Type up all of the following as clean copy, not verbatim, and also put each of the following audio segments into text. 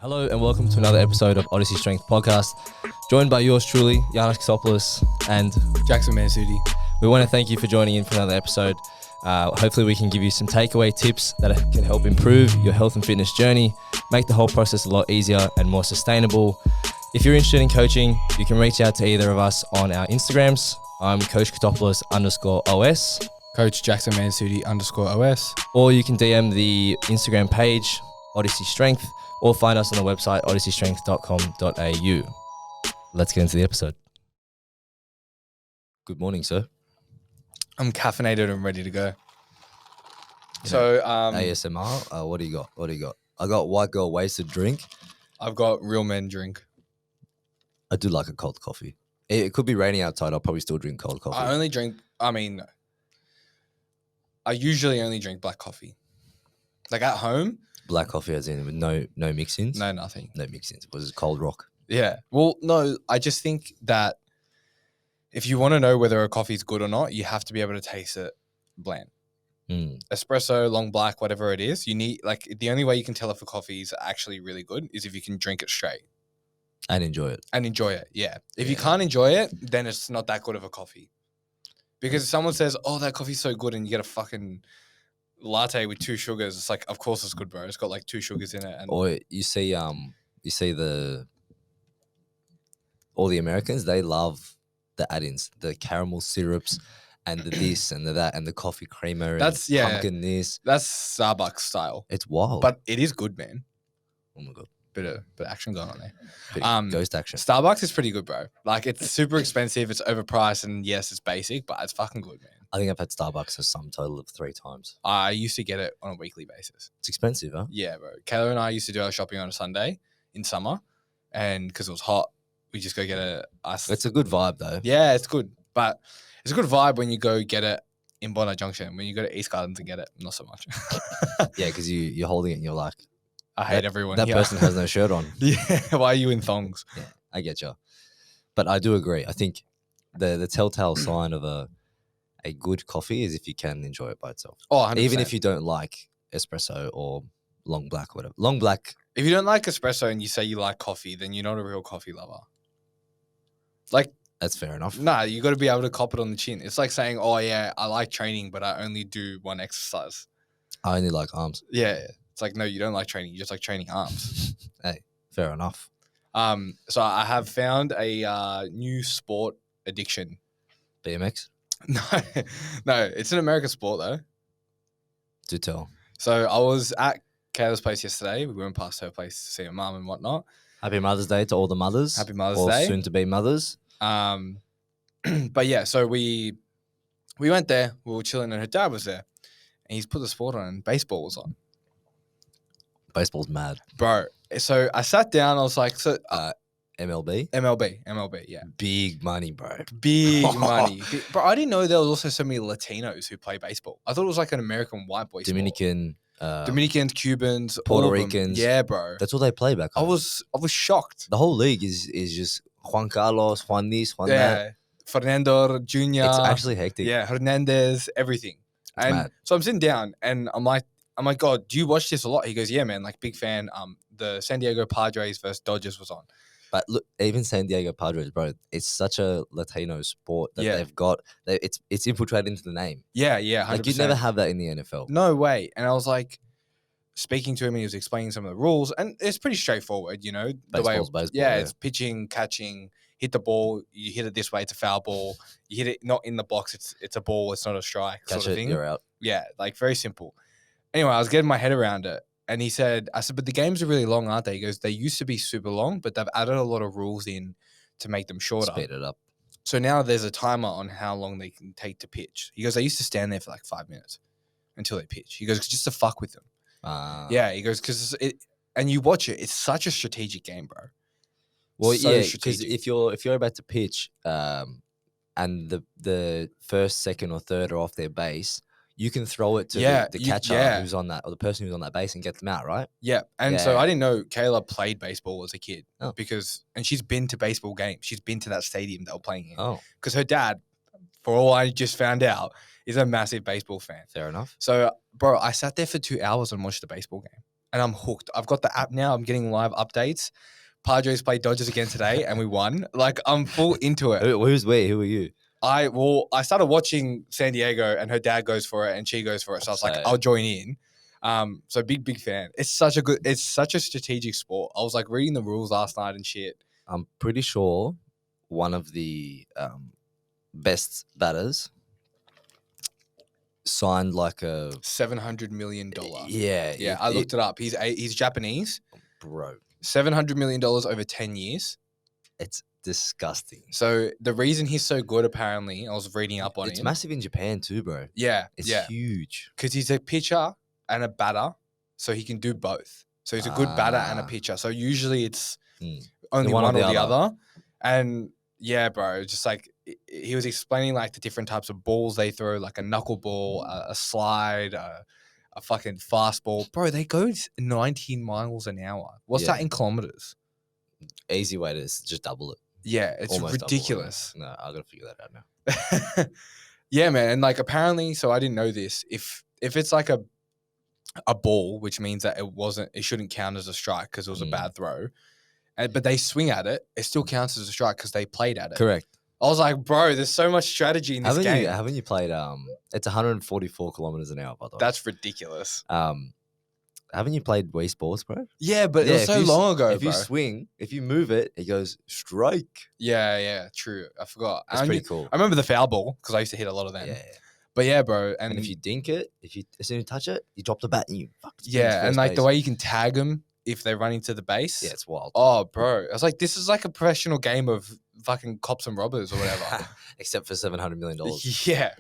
Hello and welcome to another episode of Odyssey Strength Podcast, joined by yours truly, Giannis Xopoulos, and Jackson Mansudi. we want to thank you for joining in for another episode. Hopefully we can give you some takeaway tips that can help improve your health and fitness journey, make the whole process a lot easier and more sustainable. If you're interested in coaching, you can reach out to either of us on our Instagrams. I'm Coach Xopoulos_OS. Coach Jackson Mansudi _OS. Or you can DM the Instagram page, Odyssey Strength, or find us on the website, odysseystrength.com.au. Let's get into the episode. Good morning, sir. I'm caffeinated and ready to go. So, ASMR, what do you got? I got white girl wasted drink. I've got real men drink. I do like a cold coffee. It could be raining outside. I'll probably still drink cold coffee. I usually only drink black coffee. Like at home. Black coffee as in with no mix-ins? No, nothing. No mix-ins. Was it cold rock? Yeah. Well, no, I just think that if you want to know whether a coffee is good or not, you have to be able to taste it bland. Espresso, long black, whatever it is, you need, like, the only way you can tell if a coffee is actually really good is if you can drink it straight. And enjoy it. Yeah. If you can't enjoy it, then it's not that good of a coffee. Because if someone says, oh, that coffee's so good, and you get a fucking latte with 2 sugars, it's like, of course it's good, bro. It's got like 2 sugars in it. And or you see all the Americans, they love the add-ins, the caramel syrups and the this and the that and the coffee creamer and pumpkin this. That's Starbucks style. It's wild. But it is good, man. Oh my God. Bit of action going on there. Ghost action. Starbucks is pretty good, bro. Like, it's super expensive, it's overpriced, and yes, it's basic, but it's fucking good, man. I think I've had Starbucks a sum total of 3 times. I used to get it on a weekly basis. It's expensive, huh? Yeah, bro. Kayla and I used to do our shopping on a Sunday in summer, and because it was hot, we just go get a ice. It's a good vibe, though. Yeah, it's good, but it's a good vibe when you go get it in Bondi Junction. When you go to East Gardens and get it, not so much. Yeah, because you're holding it and you're like, I hate everyone. That person has no shirt on. Yeah, why are you in thongs? Yeah, I get you. But I do agree. I think the telltale sign of a good coffee is if you can enjoy it by itself. Oh, 100%. Even if you don't like espresso or long black or whatever. Long black. If you don't like espresso and you say you like coffee, then you're not a real coffee lover. Like, that's fair enough. Nah, you got to be able to cop it on the chin. It's like saying, oh, yeah, I like training, but I only do one exercise. I only like arms. Yeah. It's like, no, you don't like training. You just like training arms. Hey, fair enough. So I have found a new sport addiction. BMX? No, it's an American sport, though. Do tell. So I was at Kayla's place yesterday. We went past her place to see her mum and whatnot. Happy Mother's Day to all the mothers. Happy Mother's Day. Or soon-to-be mothers. But yeah, so we went there. We were chilling and her dad was there. And he's put the sport on and baseball was on. Baseball's mad. Bro, so I sat down. I was like, MLB? MLB, yeah. Big money, bro. Big money. Bro, I didn't know there was also so many Latinos who play baseball. I thought it was like an American white boy sport. Dominicans, Cubans, Puerto Ricans. Yeah, bro. That's all they play back home. I was shocked. The whole league is just Juan Carlos, Juan this, Juan that. Fernando Jr. It's actually hectic. Yeah, Hernandez, everything. It's and mad. So I'm sitting down and I'm like, God, do you watch this a lot? He goes, yeah, man, like big fan. The San Diego Padres versus Dodgers was on. But look, even San Diego Padres, bro, it's such a Latino sport that they've got. It's infiltrated into the name. Yeah, 100%. Like you'd never have that in the NFL. No way. And I was like, speaking to him, and he was explaining some of the rules, and it's pretty straightforward, you know. Baseball. Yeah, it's pitching, catching, hit the ball. You hit it this way, it's a foul ball. You hit it not in the box, it's a ball. It's not a strike. Catch sort of it, thing. you're out. Yeah, like very simple. Anyway, I was getting my head around it. And I said, but the games are really long, aren't they? He goes, they used to be super long, but they've added a lot of rules in to make them shorter. Speed it up. So now there's a timer on how long they can take to pitch. He goes, they used to stand there for like 5 minutes until they pitch. He goes, just to fuck with them. Yeah, he goes, because and you watch it, it's such a strategic game, bro. Well, so yeah, because if you're about to pitch, and the first, second, or third are off their base, you can throw it to the catcher who's on that, or the person who's on that base, and get them out, right? Yeah, and so I didn't know Kayla played baseball as a kid and she's been to baseball games. She's been to that stadium they were playing in. Oh, because her dad, for all I just found out, is a massive baseball fan. Fair enough. So, bro, I sat there for 2 hours and watched the baseball game. and I'm hooked. I've got the app now. I'm getting live updates. Padres played Dodgers again today, and we won. Like, I'm full into it. Who's we? Who are you? I started watching San Diego, and her dad goes for it, and she goes for it. So I was like, I'll join in. So big fan. It's such a strategic sport. I was like reading the rules last night and shit. I'm pretty sure one of the best batters signed like a $700 million. Yeah. I looked it up. He's Japanese, bro. $700 million over 10 years. It's disgusting. So the reason he's so good, apparently, I was reading up on it. It's massive in Japan too, bro. Yeah, it's huge because he's a pitcher and a batter, so he can do both. So he's a good batter and a pitcher. So usually it's only one or the other. And yeah, bro, just like he was explaining like the different types of balls they throw, like a knuckleball, a slide, a fucking fastball. Bro, they go 19 miles an hour. What's that in kilometers? Easy way to just double it. Yeah, it's almost ridiculous. No, I gotta figure that out now. Yeah, man, and like apparently, so I didn't know this. If it's like a ball, which means that it shouldn't count as a strike because it was a bad throw. But they swing at it, it still counts as a strike because they played at it. Correct. I was like, bro, there's so much strategy in this game. Haven't you played? It's 144 kilometers an hour, by the way. That's ridiculous. Haven't you played Wii Sports, bro? Yeah, but it was so long ago, If bro. you swing, if you move it, it goes strike. Yeah, true. I forgot. That's pretty cool. I remember the foul ball because I used to hit a lot of them. Yeah. But yeah, bro. And if you dink it, as soon as you touch it, you drop the bat and you and like the way you can tag them if they run into the base. Yeah, it's wild. Oh, bro. I was like, this is like a professional game of fucking cops and robbers or whatever. Except for $700 million. Yeah.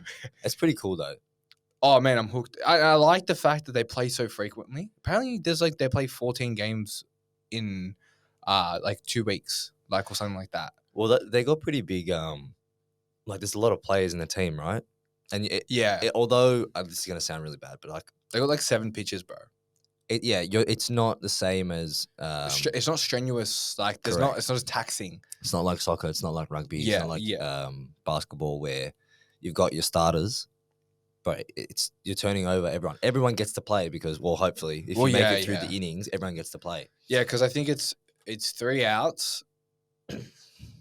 It's pretty cool though. Oh man, I'm hooked. I like the fact that they play so frequently. Apparently there's like they play 14 games in like 2 weeks, like or something like that. Well, they got pretty big like there's a lot of players in the team, right? And although this is gonna sound really bad, but like they got like 7 pitches, bro. It's not the same as it's not strenuous. Like it's not as taxing. It's not like soccer. It's not like rugby. It's not like basketball where you've got your starters. But you're turning over everyone. Everyone gets to play because, hopefully, if you make it through the innings, everyone gets to play. Yeah, because I think it's 3 outs.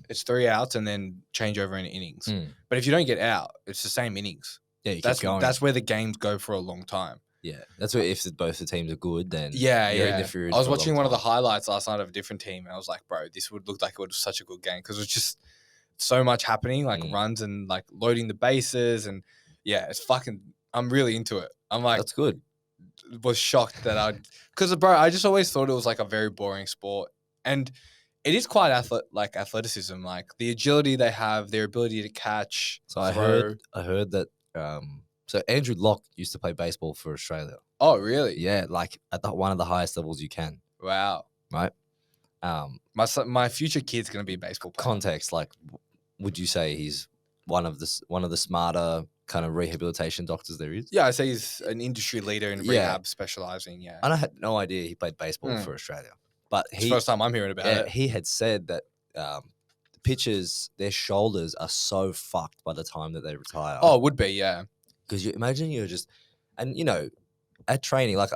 It's 3 outs and then change over in innings. But if you don't get out, it's the same innings. Yeah, you keep going. That's where the games go for a long time. Yeah, that's where if both the teams are good, then you're in the I was watching one of the highlights last night of a different team, and I was like, bro, this would look like it was such a good game because it was just so much happening, like runs and like loading the bases and. Yeah, it's fucking. I'm really into it. I'm like, that's good. Was shocked that because bro, I just always thought it was like a very boring sport, and it is quite athleticism, like the agility they have, their ability to catch. So I heard that. So Andrew Locke used to play baseball for Australia. Oh, really? Yeah, like at one of the highest levels you can. Wow. Right. My future kid's gonna be a baseball player. Context, like, would you say he's one of the smarter kind of rehabilitation doctors there is? Yeah, I say he's an industry leader in rehab specializing. Yeah, and I had no idea he played baseball for Australia, but it's the first time I'm hearing about it. He had said that the pitchers, their shoulders are so fucked by the time that they retire. Oh, it would be, yeah. Because you imagine you're just, and at training, like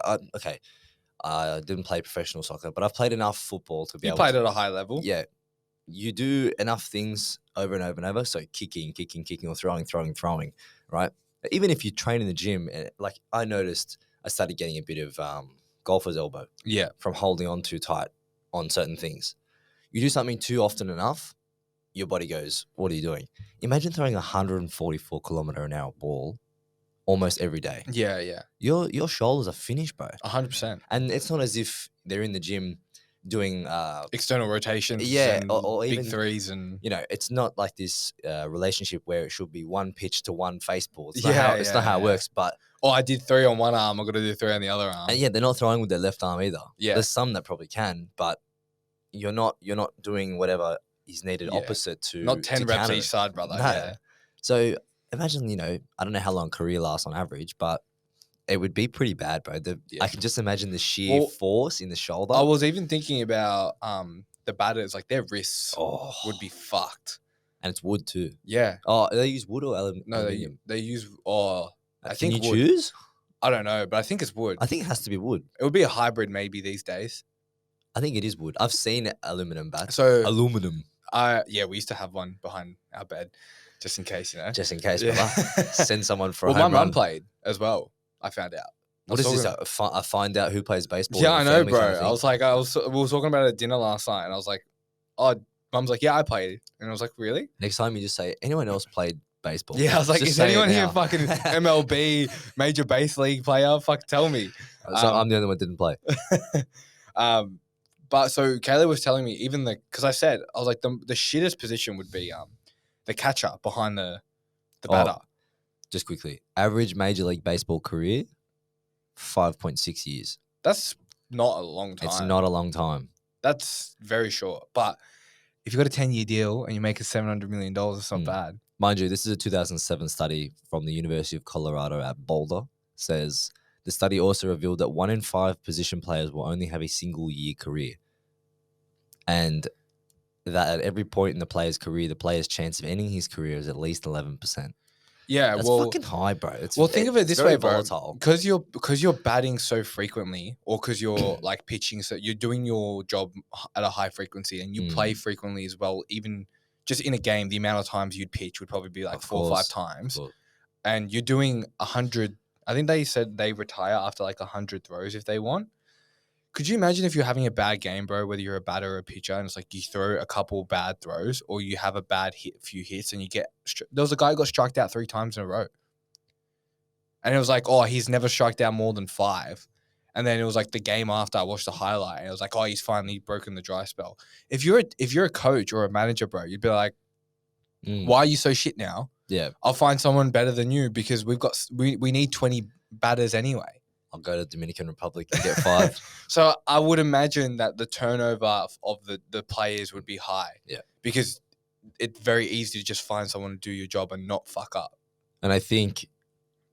I didn't play professional soccer, but I've played enough football to be able. You played at a high level. Yeah. You do enough things over and over and over. So kicking, or throwing, right? Even if you train in the gym, and like I noticed, I started getting a bit of golfer's elbow. Yeah. From holding on too tight on certain things. You do something too often enough, your body goes, what are you doing? Imagine throwing a 144 kilometer an hour ball almost every day. Yeah. Your shoulders are finished, bro. 100%. And it's not as if they're in the gym doing external rotations, or even big threes, and it's not like this relationship where it should be one pitch to one face ball. It's not how it works. But I did 3 on one arm, I got to do 3 on the other arm. And they're not throwing with their left arm either. Yeah, there's some that probably can, but you're not doing whatever is needed opposite to not 10 reps each side, brother. No. Yeah. So imagine I don't know how long career lasts on average, but it would be pretty bad, bro. I can just imagine the sheer force in the shoulder. I was even thinking about the batters, like their wrists would be fucked. And it's wood too. Yeah. Oh, they use wood or aluminum? No, they use I think you wood. Choose? I don't know, but I think it's wood. I think it has to be wood. It would be a hybrid maybe these days. I think it is wood. I've seen aluminum bats. So aluminum. yeah, we used to have one behind our bed, just in case, you know. Just in case, Yeah. brother. Send someone for a Well, home my run. mum played as well. I found out. What is this? I find out who plays baseball. Yeah, in I the know, family bro. kind of thing? We were talking about it at dinner last night, and I was like, oh, mum's like, yeah, I played, and I was like, really? Next time you just say, anyone else played baseball? Yeah, I was like, Just is say it anyone here now. fucking MLB major base league player? Fuck, tell me. So I'm the only one that didn't play. But so Kayla was telling me because I said I was like the shittest position would be the catcher behind the batter. Just quickly, average Major League Baseball career, 5.6 years. That's not a long time. It's not a long time. That's very short. But if you got a 10-year deal and you make $700 million, it's not bad. Mind you, this is a 2007 study from the University of Colorado at Boulder. Says the study also revealed that 1 in 5 position players will only have a single year career. And that at every point in the player's career, the player's chance of ending his career is at least 11%. Yeah, That's fucking high, bro. Think of it this way, bro. Volatile. Because you're batting so frequently, or because you're like pitching, so you're doing your job at a high frequency, and you play frequently as well. Even just in a game, the amount of times you'd pitch would probably be like 4 or 5 times, and you're doing 100. I think they said they retire after like 100 throws if they want. Could you imagine if you're having a bad game, bro, whether you're a batter or a pitcher, and it's like you throw a couple bad throws or you have a few hits and you get... There was a guy who got struck out 3 times in a row. And it was like, oh, he's never struck out more than 5. And then it was like the game after I watched the highlight and it was like, oh, he's finally broken the dry spell. If you're a coach or a manager, bro, you'd be like, why are you so shit now? Yeah. I'll find someone better than you because we need 20 batters anyway. I'll go to Dominican Republic and get 5. So I would imagine that the turnover of the players would be high. Yeah. Because it's very easy to just find someone to do your job and not fuck up. And I think,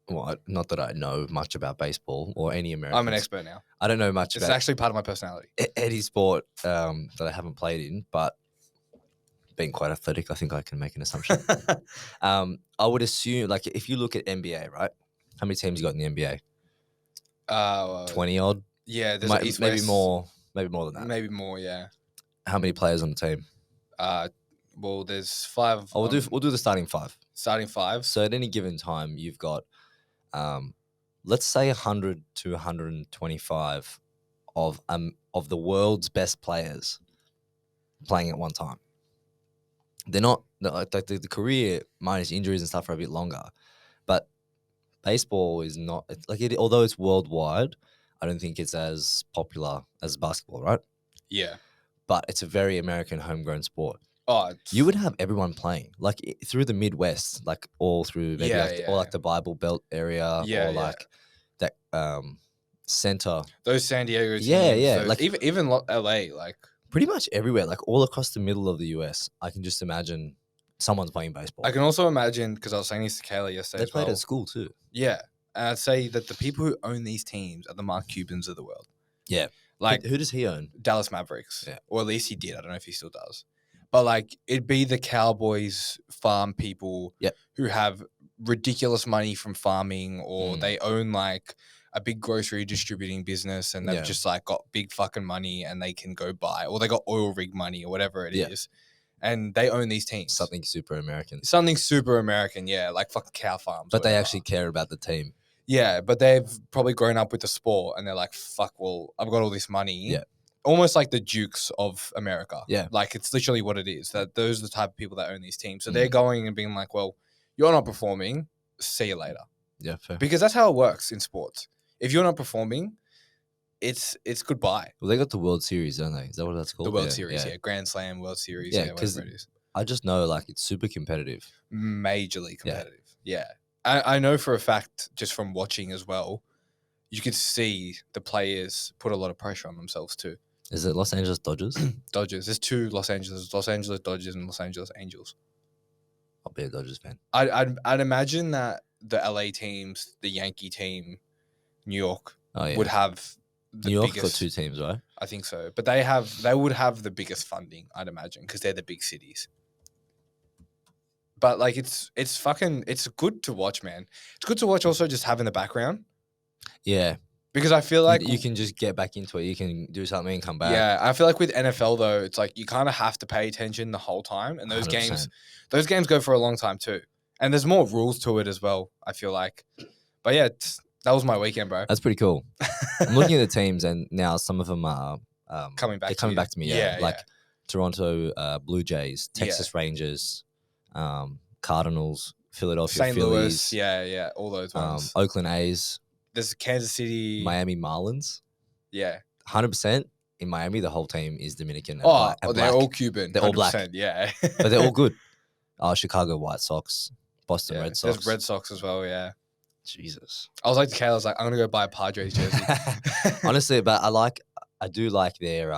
well, not that I know much about baseball or any American. I'm an expert now. I don't know much It's about actually part of my personality. any sport that I haven't played in, but being quite athletic, I think I can make an assumption. I would assume, like, if you look at NBA, right? How many teams you got in the NBA? 20 odd. Yeah, there's maybe more than that. Maybe more, yeah. How many players on the team? Well, there's 5. We'll do the starting 5. Starting 5. So at any given time, you've got, let's say 100 to 125 of the world's best players playing at one time. They're not the career minus injuries and stuff are a bit longer, but baseball is not like it. Although it's worldwide, I don't think it's as popular as basketball, right? Yeah, but it's a very American homegrown sport. Oh, you would have everyone playing like through the Midwest, like all through maybe like the Bible Belt area, or like that center. Those San Diego teams, yeah, like even LA, like pretty much everywhere, like all across the middle of the US. I can just imagine someone's playing baseball. I can also imagine, because I was saying this to Kayla yesterday. They played at school too. Yeah, and I'd say that the people who own these teams are the Mark Cubans of the world. Yeah, like who does he own? Dallas Mavericks. Yeah, or at least he did. I don't know if he still does. But like it'd be the Cowboys farm people who have ridiculous money from farming, or they own like a big grocery distributing business and they've just like got big fucking money and they can go buy, or they got oil rig money or whatever it is. And they own these teams. Something super American, yeah, like fucking cow farms. But they actually care about the team. Yeah, but they've probably grown up with the sport and they're like, fuck, well, I've got all this money. Yeah. Almost like the Dukes of America. Yeah. Like it's literally what it is. That those are the type of people that own these teams. So they're going and being like, well, you're not performing, see you later. Yeah, fair. Because that's how it works in sports. If you're not performing, it's goodbye. Well, they got the World Series, don't they? Is that what that's called? The World Series, Grand Slam, World Series, whatever it is. I just know like it's super competitive. Majorly competitive. Yeah. I know for a fact, just from watching as well, you could see the players put a lot of pressure on themselves too. Is it Los Angeles Dodgers? Dodgers. There's 2 Los Angeles Dodgers and Los Angeles Angels. I'll be a Dodgers fan. I'd imagine that the LA teams, the Yankee team, New York would have the New York biggest, got 2 teams, right? I think so. But they would have the biggest funding, I'd imagine, because they're the big cities. But like it's good to watch, man. It's good to watch also just having the background. Yeah. Because I feel like you can just get back into it. You can do something and come back. yeah, I feel like with NFL though, it's like you kind of have to pay attention the whole time, and those 100%. games go for a long time too, and there's more rules to it as well. I feel like, but yeah, that was my weekend, bro. That's pretty cool. I'm looking at the teams, and now some of them are Coming back, they're coming back to me. Yeah, like Toronto Blue Jays, Texas Rangers, Cardinals, Philadelphia St. Phillies, Louis, yeah, all those ones. Oakland A's. There's Kansas City, Miami Marlins. Yeah, 100%. In Miami, the whole team is Dominican. And they're all Cuban. They're all black. Yeah, but they're all good. Chicago White Sox, Boston Red Sox. There's Red Sox as well. Yeah. Jesus. I was like to Kayla, I was like, I'm gonna go buy a Padres jersey. Honestly, but I do like their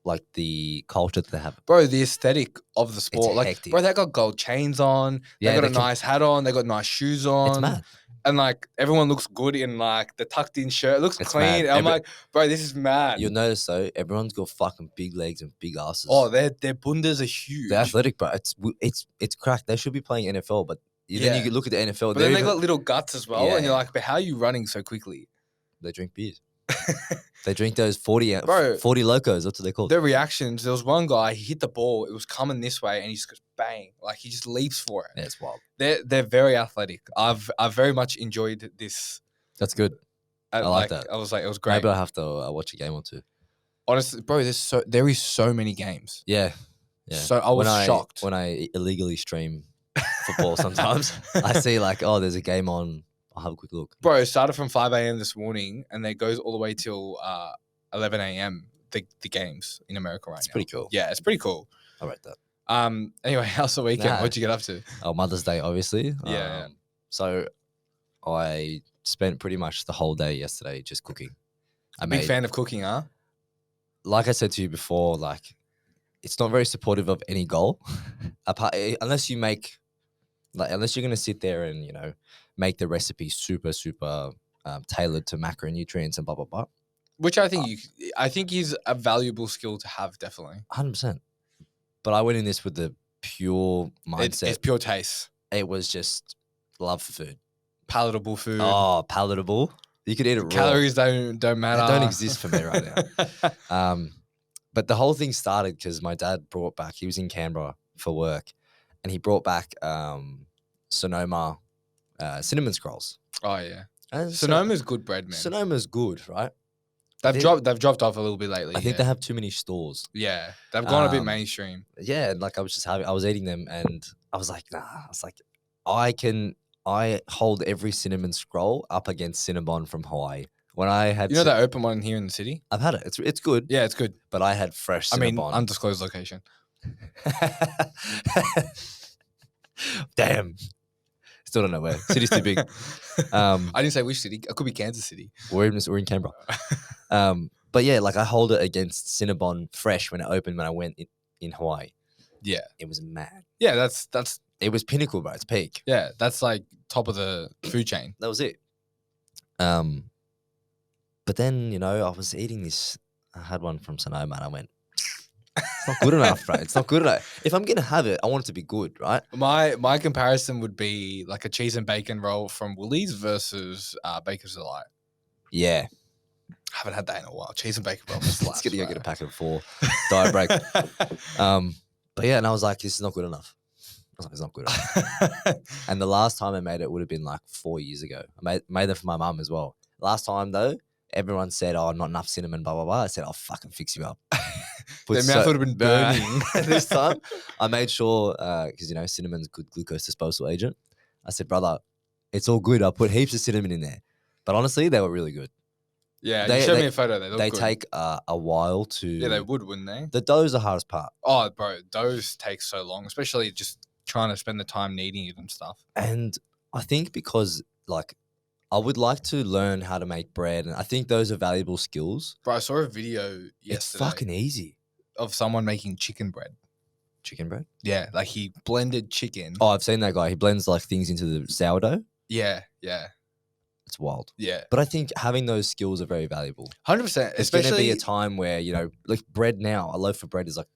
like the culture that they have. Bro, the aesthetic of the sport. Like, hectic. bro, they got gold chains on. They got a nice hat on. They got nice shoes on. It's mad. And like everyone looks good in like the tucked in shirt. It looks clean. I'm like, bro, this is mad. You'll notice though, everyone's got fucking big legs and big asses. Oh, their bundas are huge. They're athletic, bro. It's cracked. They should be playing NFL, but then you could look at the NFL. But then they got little guts as well, and you're like, but how are you running so quickly? They drink beers. They drink those 40 locos. That's what they call. Their reactions. There was one guy. He hit the ball. It was coming this way, and he just goes bang. Like he just leaps for it. Yeah, it's wild. They're very athletic. I've very much enjoyed this. That's good. I like that. I was like, it was great. Maybe I'll have to watch a game or two. Honestly, bro, there is so many games. Yeah. So I was shocked when I illegally stream football. Sometimes I see like, oh, there's a game on. I'll have a quick look. Bro, it started from 5 a.m. this morning, and it goes all the way till 11 a.m. The games in America right now. It's pretty cool. Yeah, it's pretty cool. I rate that. Anyway, how's the weekend? What'd you get up to? Oh, Mother's Day, obviously. Yeah. So I spent pretty much the whole day yesterday just cooking. Big fan of cooking, huh? Like I said to you before, like it's not very supportive of any goal, unless you're gonna sit there and make the recipe super tailored to macronutrients and blah blah blah. Which I think is a valuable skill to have, definitely. 100%. But I went in this with the pure mindset. It's pure taste. It was just love for food. Palatable food. Oh, palatable. You could eat it raw. Calories don't matter. They don't exist for me right now. But the whole thing started because my dad brought back, he was in Canberra for work, and he brought back Sonoma cinnamon scrolls. Oh, yeah. Sonoma's good bread, man. Sonoma's good, right? They've dropped off a little bit lately. I think they have too many stores. Yeah, they've gone a bit mainstream. Yeah, like I was eating them, and I was like, nah. I was like, I hold every cinnamon scroll up against Cinnabon from Hawaii. When I had, that open one here in the city. I've had it. It's good. Yeah, it's good. But I had fresh Cinnabon. I mean, undisclosed location. Damn. Still don't know where. City's too big. I didn't say which city. It could be Kansas City. We're in Canberra. But yeah, like I hold it against Cinnabon fresh when it opened when I went in Hawaii. Yeah. It was mad. Yeah, that's it was pinnacle, bro. It's peak. Yeah, that's like top of the food chain. That was it. But then, I was eating this. I had one from Sonoma and I went, it's not good enough, bro. It's not good enough. If I'm going to have it, I want it to be good, right? My comparison would be like a cheese and bacon roll from Woolies versus Baker's Delight. Yeah. I haven't had that in a while. Cheese and bacon roll slaps. It's going to go get a packet of 4. Diet break. But yeah, and I was like, this is not good enough. I was like, it's not good enough. And the last time I made it would have been like 4 years ago. I made it for my mum as well. Last time though, everyone said, oh, not enough cinnamon, blah, blah, blah. I said, I'll fucking fix you up. Their mouth would have been burning. This time, I made sure, because, cinnamon's good glucose disposal agent. I said, brother, it's all good. I'll put heaps of cinnamon in there. But honestly, they were really good. Yeah, you showed me a photo. They take a while to... Yeah, they would, wouldn't they? The dough's the hardest part. Oh, bro, doughs take so long, especially just trying to spend the time kneading it and stuff. And I think because, like, I would like to learn how to make bread, and I think those are valuable skills. Bro, I saw a video yesterday. It's fucking easy. Of someone making chicken bread. Chicken bread? Yeah, like he blended chicken. Oh, I've seen that guy. He blends like things into the sourdough. Yeah. It's wild. Yeah. But I think having those skills are very valuable. 100%. It's going to be a time where, like bread now, a loaf of bread is like,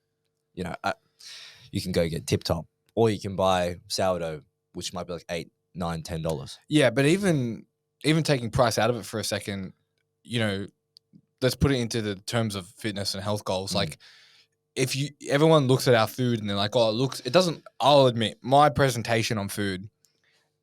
you can go get Tip Top, or you can buy sourdough, which might be like $8, $9, $10. Yeah, but even even taking price out of it for a second, you know, let's put it into the terms of fitness and health goals. Like, if everyone looks at our food and they're like, oh, it doesn't, I'll admit, my presentation on food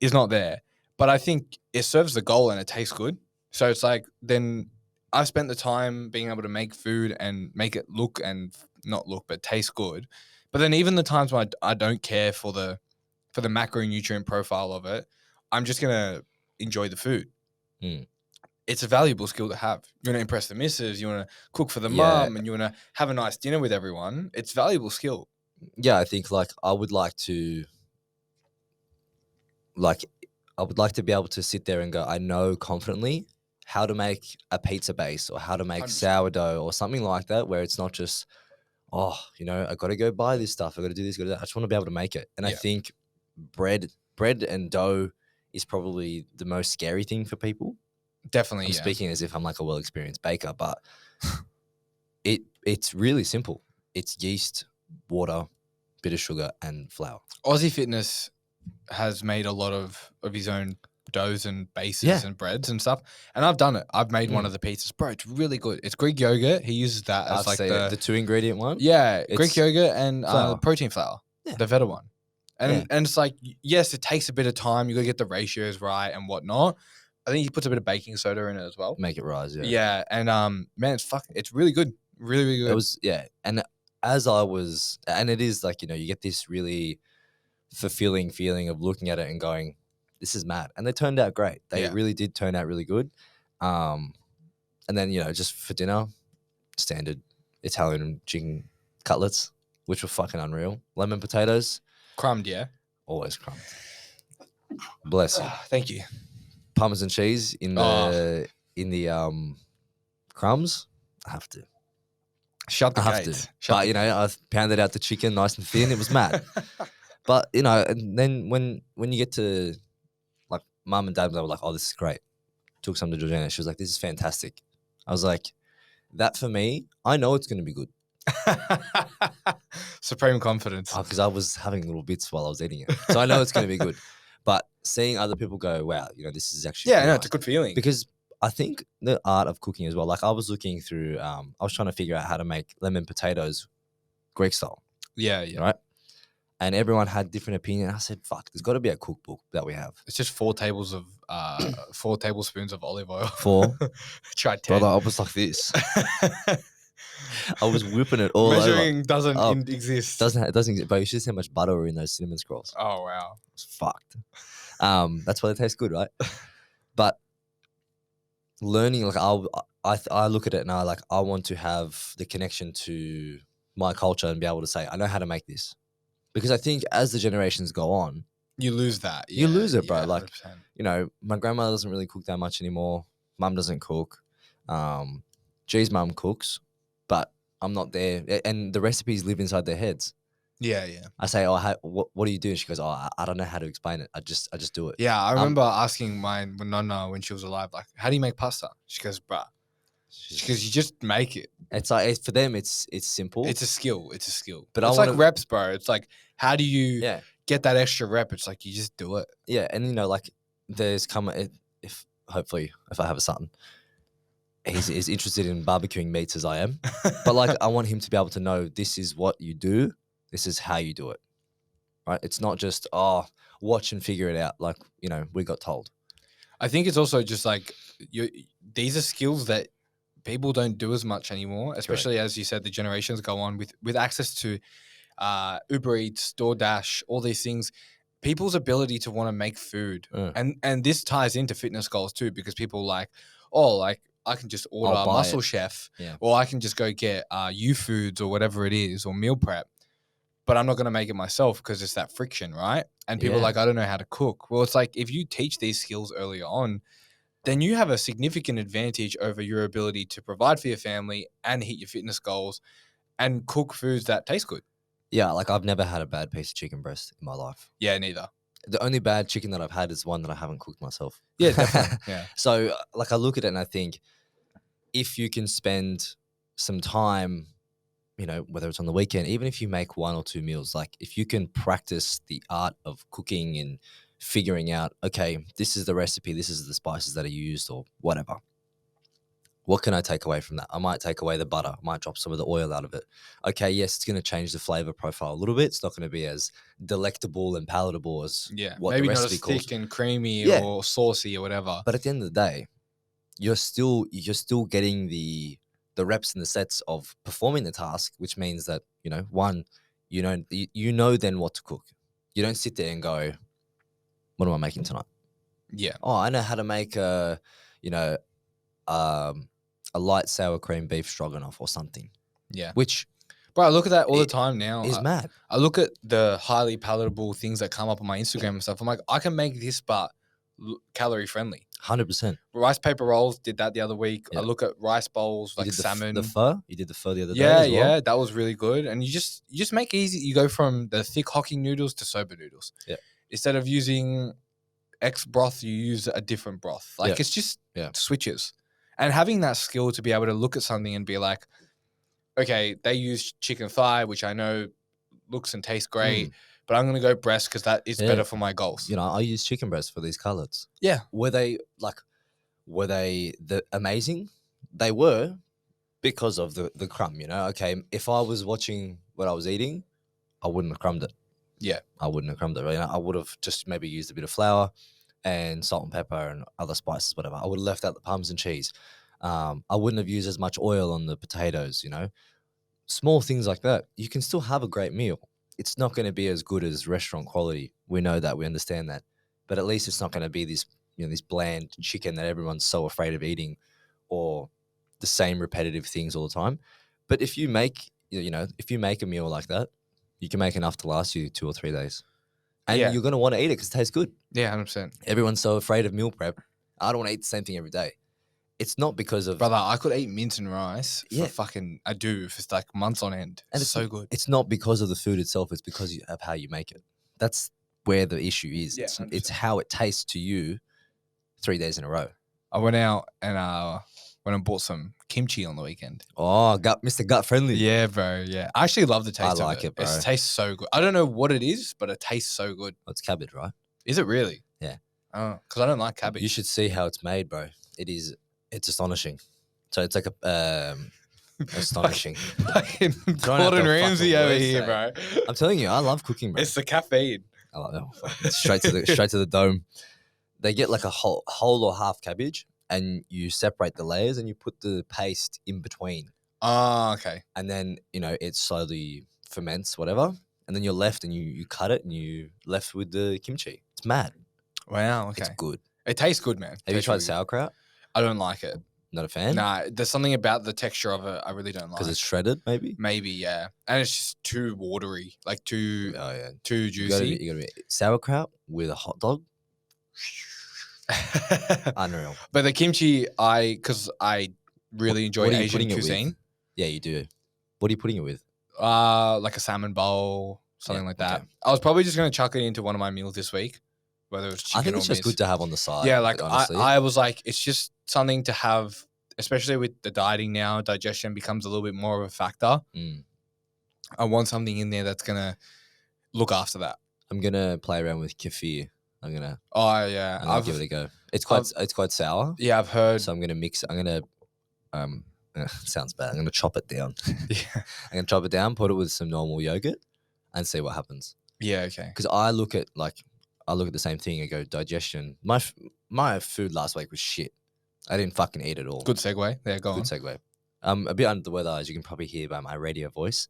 is not there, but I think it serves the goal and it tastes good. So it's like, then I've spent the time being able to make food and make it look and not look, but taste good. But then even the times when I don't care for the macronutrient profile of it, I'm just going to enjoy the food. It's a valuable skill to have. You want to impress the missus, you want to cook for the mum, and you want to have a nice dinner with everyone. It's a valuable skill. Yeah, I think like I would like to be able to sit there and go, I know confidently how to make a pizza base or how to make 100%. sourdough or something like that, where it's not just, oh, you know, I got to go buy this stuff. I got to do this, got to do that. I just want to be able to make it. And I think bread and dough is probably the most scary thing for people. Definitely. I'm speaking as if I'm like a well-experienced baker, but it's really simple. It's yeast, water, bit of sugar, and flour. Aussie Fitness has made a lot of his own doughs and bases and breads and stuff, and I've done it. I've made one of the pizzas, bro. It's really good. It's Greek yogurt. He uses that as I've like seen the 2-ingredient one. Yeah, Greek yogurt and protein flour, the Veta one. And it's like, yes, it takes a bit of time. You got to get the ratios right and whatnot. I think he puts a bit of baking soda in it as well. Make it rise, Yeah, and man, it's really good. Really, really good. It was, and as I was, and it is like, you know, you get this really fulfilling feeling of looking at it and going, this is mad. And they turned out great. They really did turn out really good. And then, you know, just for dinner, standard Italian chicken cutlets, which were fucking unreal. Lemon potatoes. Crumbed, yeah. Always crumbed. Bless you. Thank you. Parmesan cheese in the crumbs. I have to. Shut the I gate. have to. But, you know, I pounded out the chicken nice and thin. It was mad. But, you know, and then when you get to, like, mum and dad, they were like, oh, this is great. Took some to Georgina. She was like, this is fantastic. I was like, that for me, I know it's going to be good. Supreme confidence. Because I was having little bits while I was eating it. So I know it's going to be good. But seeing other people go, wow, you know, this is actually nice. It's a good feeling. Because I think the art of cooking as well, like I was looking through, I was trying to figure out how to make lemon potatoes Greek style. Yeah. Right? And everyone had different opinion. I said, fuck, there's got to be a cookbook that we have. It's just 4 tablespoons of olive oil. 4. Try 10. Brother, I was like this. I was whipping it all Measuring over. doesn't exist. It doesn't exist. But you should see how much butter were in those cinnamon scrolls. Oh, wow. It's fucked. That's why they taste good, right? But learning, like I look at it and I want to have the connection to my culture and be able to say, I know how to make this. Because I think as the generations go on, you lose that. Yeah, you lose it, bro. Like, 100%. you know, my grandma doesn't really cook that much anymore. Mum doesn't cook. G's mum cooks, but I'm not there. And the recipes live inside their heads. Yeah. I say, oh, what do you do? And she goes, oh, I don't know how to explain it. I just do it. Yeah, I remember asking my nonna when she was alive, like, how do you make pasta? She goes, bruh. She goes, you just make it. It's like, for them, it's simple. It's a skill. But it's like reps, bro. It's like, how do you get that extra rep? It's like, you just do it. Yeah, and you know, like, there's if hopefully if I have a son, he's as interested in barbecuing meats as I am. But like, I want him to be able to know this is what you do. This is how you do it. Right? It's not just, watch and figure it out. Like, you know, we got told. I think it's also just like, these are skills that people don't do as much anymore, especially Correct. As you said, the generations go on with access to Uber Eats, DoorDash, all these things. People's ability to want to make food, and this ties into fitness goals too, because people like, I can just order Muscle Chef, or I can just go get U-Foods or whatever it is, or meal prep, but I'm not going to make it myself because it's that friction, right? And people are like, I don't know how to cook. Well, it's like, if you teach these skills early on, then you have a significant advantage over your ability to provide for your family and hit your fitness goals and cook foods that taste good. Yeah, like I've never had a bad piece of chicken breast in my life. Yeah, neither. The only bad chicken that I've had is one that I haven't cooked myself. Yeah, definitely. Yeah. So like I look at it and I think, if you can spend some time, you know, whether it's on the weekend, even if you make 1 or 2 meals, like if you can practice the art of cooking and figuring out, okay, this is the recipe, this is the spices that are used or whatever. What can I take away from that? I might take away the butter. I might drop some of the oil out of it. Okay, yes, it's going to change the flavor profile a little bit. It's not going to be as delectable and palatable as what maybe the not recipe as calls. thick and creamy Yeah. or saucy or whatever. But at the end of the day, you're still getting the reps and the sets of performing the task, which means that, one, you know then what to cook. You don't sit there and go, what am I making tonight? Yeah. Oh, I know how to make a light sour cream beef stroganoff or something. Yeah. Which, bro, I look at that all the time now. is mad. I look at the highly palatable things that come up on my Instagram and stuff. I'm like, I can make this, but calorie friendly. 100%. Rice paper rolls, did that the other week. Yeah. I look at rice bowls You like did salmon. The pho? You did the pho the other day Yeah, as well? yeah, that was really good. And you just make it easy. You go from the thick hockey noodles to soba noodles. Yeah. Instead of using X broth, you use a different broth. Like it's just switches. And having that skill to be able to look at something and be like, okay, they use chicken thigh, which I know looks and tastes great, but I'm going to go breast because that is better for my goals. I use chicken breast for these cutlets. Yeah. Were they amazing? They were, because of the crumb, Okay, if I was watching what I was eating, I wouldn't have crumbed it. Yeah. I wouldn't have crumbed it. I would have just maybe used a bit of flour and salt and pepper and other spices, whatever. I would have left out the parmesan cheese. I wouldn't have used as much oil on the potatoes, Small things like that. You can still have a great meal. It's not going to be as good as restaurant quality. We know that. We understand that. But at least it's not going to be this, this bland chicken that everyone's so afraid of eating, or the same repetitive things all the time. But if you make, if you make a meal like that, you can make enough to last you 2 or 3 days. And you're going to want to eat it because it tastes good. Yeah, 100%. Everyone's so afraid of meal prep. I don't want to eat the same thing every day. It's not because of... Brother, I could eat mince and rice for I do for like months on end. And it's so good. It's not because of the food itself. It's because of how you make it. That's where the issue is. Yeah, it's how it tastes to you 3 days in a row. I went out and went and bought some kimchi on the weekend. Oh, Mr. Gut Friendly. Yeah, bro. Yeah. I actually love the taste of it. I like it, bro. It tastes so good. I don't know what it is, but it tastes so good. Well, it's cabbage, right? Is it really? Yeah. Oh, because I don't like cabbage. You should see how it's made, bro. It's astonishing. So it's like astonishing. Fucking Gordon Ramsay over here, bro. I'm telling you, I love cooking, bro. It's the caffeine. I love it. Straight to the dome. They get like a whole or half cabbage, and you separate the layers and you put the paste in between. Oh, okay. And then, it slowly ferments, whatever. And then you're left and you cut it and you left with the kimchi. It's mad. Wow, okay. It's good. It tastes good, man. Have you tried sauerkraut? I don't like it. Not a fan? Nah, there's something about the texture of it I really don't like. Because it's shredded, maybe? Maybe, yeah. And it's just too watery, like too juicy. You gotta be sauerkraut with a hot dog. Unreal. But the kimchi, because I really enjoy Asian cuisine. Yeah, you do. What are you putting it with? Like a salmon bowl, something like that. Okay. I was probably just going to chuck it into one of my meals this week, whether it was chicken or I think it's just mince. good to have on the side. Yeah, like I was like, it's just something to have, especially with the dieting now, digestion becomes a little bit more of a factor. I want something in there that's going to look after that. I'm going to play around with kefir. I'm gonna give it a go. It's quite sour. Yeah, I've heard. So I'm gonna mix. I'm gonna sounds bad. I'm gonna chop it down. Yeah, I'm gonna chop it down, put it with some normal yogurt, and see what happens. Yeah, okay. Because I look at the same thing and go digestion. My food last week was shit. I didn't fucking eat at all. Good segue. There, go on. Good segue. I'm a bit under the weather, as you can probably hear by my radio voice,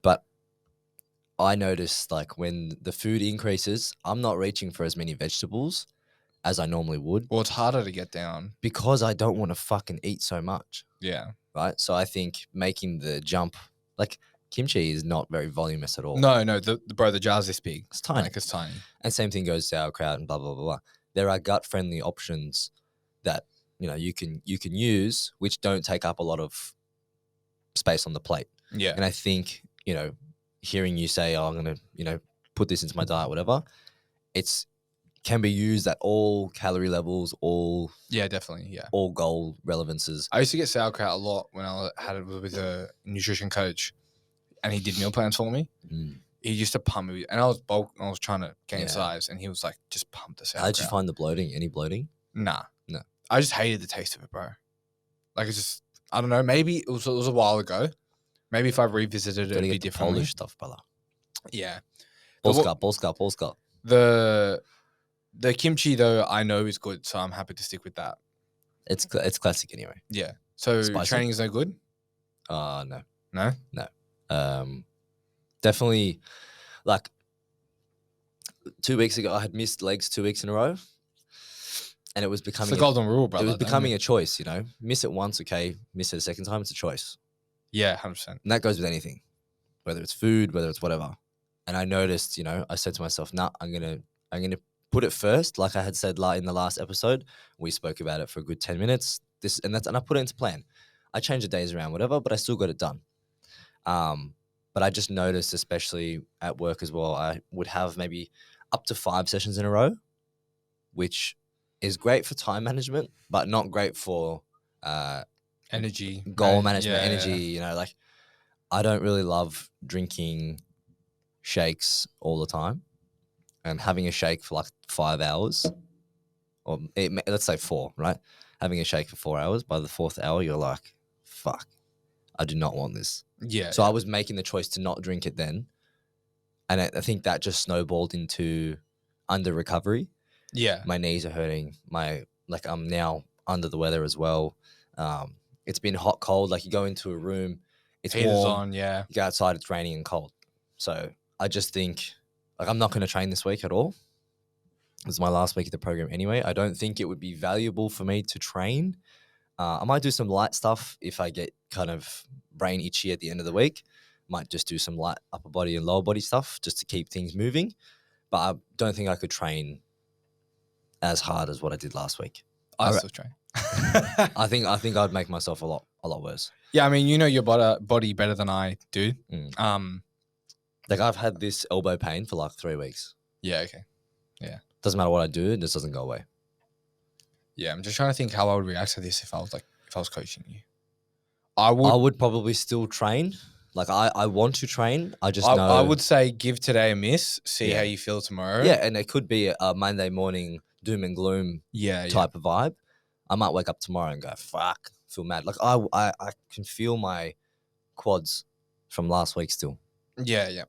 but I noticed when the food increases, I'm not reaching for as many vegetables as I normally would. Well, it's harder to get down. Because I don't want to fucking eat so much. Yeah. Right? So I think making the jump, kimchi is not very voluminous at all. No, the jar's this big. It's tiny. It's tiny. And same thing goes sauerkraut and blah, blah, blah, blah. There are gut-friendly options that, you can use, which don't take up a lot of space on the plate. Yeah. And I think, hearing you say, I'm going to, put this into my diet, whatever, can be used at all calorie levels, yeah, definitely, yeah, all goal relevances. I used to get sauerkraut a lot when I had it with a nutrition coach, and he did meal plans for me. he used to pump me, and I was bulk, and I was trying to gain Yeah. size, and he was like, just pump the How'd you sauerkraut. find the bloating? Any bloating? Nah, No. I just hated the taste of it, bro. Like it's just, I don't know. Maybe it was a while ago. Maybe if I revisited it, Gotta it'd be get the differently. Polish stuff, brother. Yeah. But Polska. The kimchi though, I know is good, so I'm happy to stick with that. It's classic anyway. Yeah. So Spicy? training is no good? No. No? Definitely, like 2 weeks ago, I had missed legs 2 weeks in a row, and it was It's becoming the golden rule, brother. it was don't becoming you? a choice. You know, miss it once, okay. Miss it a second time, it's a choice, Yeah, 100%. and that goes with anything, whether it's food, whether it's whatever. And I noticed, I said to myself, "Nah, I'm gonna put it first." Like I had said, in the last episode, we spoke about it for a good 10 minutes. And I put it into plan. I changed the days around, whatever, but I still got it done. But I just noticed, especially at work as well, I would have maybe up to 5 sessions in a row, which is great for time management, but not great for Energy. goal right? management, Yeah, energy. yeah. Like I don't really love drinking shakes all the time, and having a shake for like 5 hours, or let's say 4, right? Having a shake for 4 hours. By the 4th hour, you're like, fuck, I do not want this. Yeah. So I was making the choice to not drink it then. And I think that just snowballed into under recovery. Yeah. My knees are hurting. I'm now under the weather as well. It's been hot, cold. Like you go into a room, it's Heaters warm. on, yeah. You go outside, it's raining and cold. So I just think, like, I'm not going to train this week at all. This is my last week of the program anyway. I don't think it would be valuable for me to train. I might do some light stuff if I get kind of brain itchy at the end of the week. Might just do some light upper body and lower body stuff just to keep things moving. But I don't think I could train as hard as what I did last week. I still train. I think I'd make myself a lot worse. Yeah, I mean, you know your body better than I do. Mm. Like I've had this elbow pain for like 3 weeks. Yeah, okay. Doesn't matter what I do, it just doesn't go away. Yeah, I'm just trying to think how I would react to this if I was coaching you. I would probably still train. Like I want to train. I just know. I would say give today a miss, see how you feel tomorrow. Yeah, and it could be a Monday morning doom and gloom type of vibe. I might wake up tomorrow and go, fuck, feel mad. Like I can feel my quads from last week still. Yeah.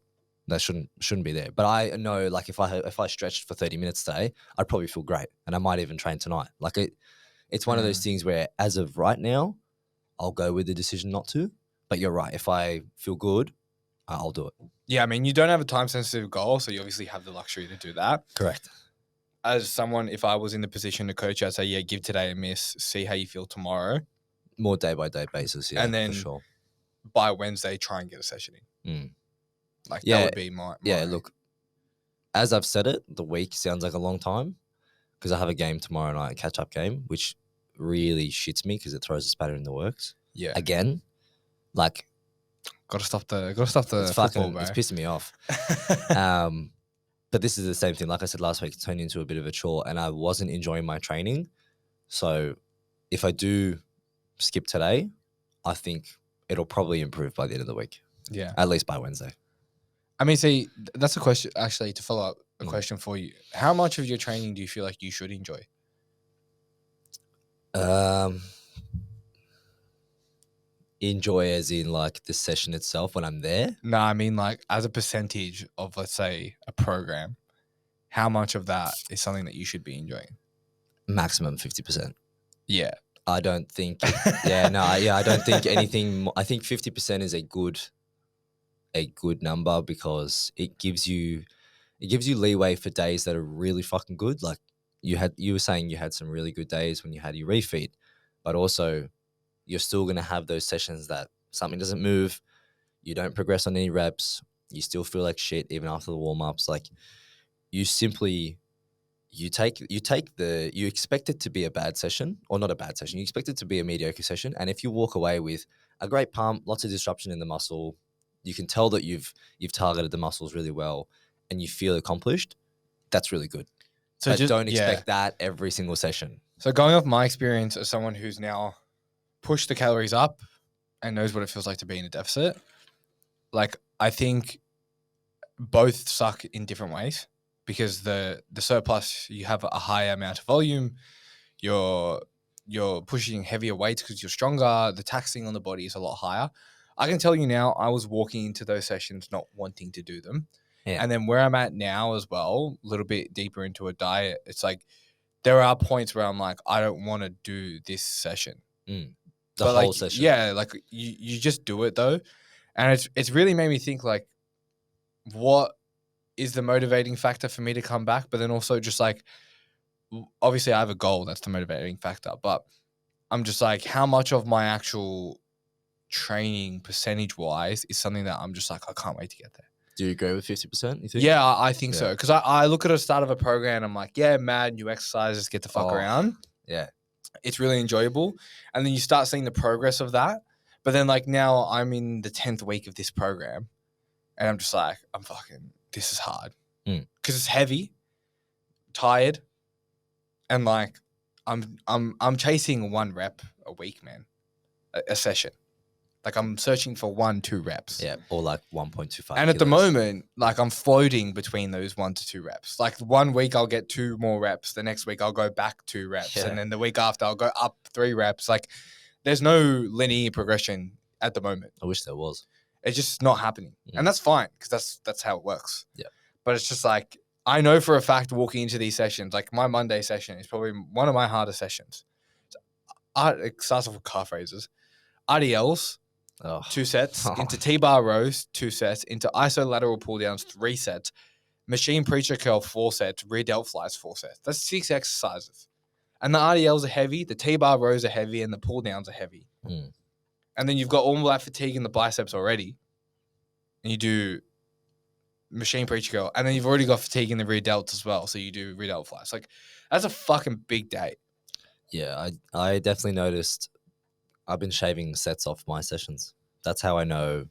That shouldn't be there. But I know, like, if I stretched for 30 minutes today, I'd probably feel great, and I might even train tonight. Like it's one of those things where, as of right now, I'll go with the decision not to. But you're right. If I feel good, I'll do it. Yeah, I mean, you don't have a time-sensitive goal, so you obviously have the luxury to do that. Correct. As someone, if I was in the position to coach, I'd say, yeah, give today a miss, see how you feel tomorrow. More day-by-day basis, yeah, and then for sure. By Wednesday, try and get a session in. Like, that would be my... Yeah, look, as I've said it, the week sounds like a long time because I have a game tomorrow night, a catch-up game, which really shits me because it throws a spanner in the works. Yeah. Again, like... Gotta stop the football, bro. It's pissing me off. But this is the same thing. Like I said last week, it turned into a bit of a chore and I wasn't enjoying my training. So if I do skip today, I think it'll probably improve by the end of the week. Yeah. At least by Wednesday. I mean, see, that's a question, actually, to follow up a question for you. How much of your training do you feel like you should enjoy? Enjoy as in like the session itself when I'm there? No, I mean like as a percentage of, let's say, a program, how much of that is something that you should be enjoying? Maximum 50%. Yeah. I don't think, I don't think anything more. I think 50% is a good number because it gives you leeway for days that are really fucking good. Like you were saying you had some really good days when you had your refeed, but also you're still going to have those sessions that something doesn't move, you don't progress on any reps, you still feel like shit even after the warm-ups. Like you expect it to be a bad session, or not a bad session, you expect it to be a mediocre session, and if you walk away with a great pump, lots of disruption in the muscle, you can tell that you've targeted the muscles really well and you feel accomplished, that's really good. So but don't expect that every single session. So going off my experience as someone who's now pushed the calories up and knows what it feels like to be in a deficit, like I think both suck in different ways, because the surplus, you have a higher amount of volume, you're pushing heavier weights because you're stronger, the taxing on the body is a lot higher. I can tell you now, I was walking into those sessions not wanting to do them. Yeah. And then where I'm at now as well, a little bit deeper into a diet, it's like there are points where I'm like, I don't want to do this session. The But whole like, session. yeah, like you just do it though. And it's really made me think, like, what is the motivating factor for me to come back? But then also just like, obviously I have a goal, that's the motivating factor. But I'm just like, how much of my actual training percentage wise is something that I'm just like, I can't wait to get there. Do you agree with 50%, you think? Yeah, I think Yeah. so. Because I look at the start of a program, I'm like, yeah, mad, new exercises, get the fuck around. Yeah. It's really enjoyable. And then you start seeing the progress of that. But then like now I'm in the 10th week of this program and I'm just like, this is hard. Because it's heavy, tired, and like I'm chasing 1 rep a week, man. A session. Like I'm searching for 1-2 reps. Yeah, or like 1.25 And at the kilos. moment, like I'm floating between those 1 to 2 reps. Like 1 week I'll get 2 more reps. The next week I'll go back 2 reps. Yeah. And then the week after I'll go up 3 reps. Like there's no linear progression at the moment. I wish there was. It's just not happening. And that's fine, because that's how it works. Yeah. But it's just like, I know for a fact walking into these sessions, like my Monday session is probably one of my hardest sessions. It starts off with calf raises. RDLs, 2 sets, into T-bar rows, 2 sets, into isolateral pull downs, 3 sets, machine preacher curl, 4 sets, rear delt flies, 4 sets. That's 6 exercises. And the RDLs are heavy, the T-bar rows are heavy, and the pull downs are heavy. And then you've got all that fatigue in the biceps already. And you do machine preacher curl. And then you've already got fatigue in the rear delts as well. So you do rear delt flies. Like, that's a fucking big day. Yeah, I definitely noticed I've been shaving sets off my sessions. That's how I know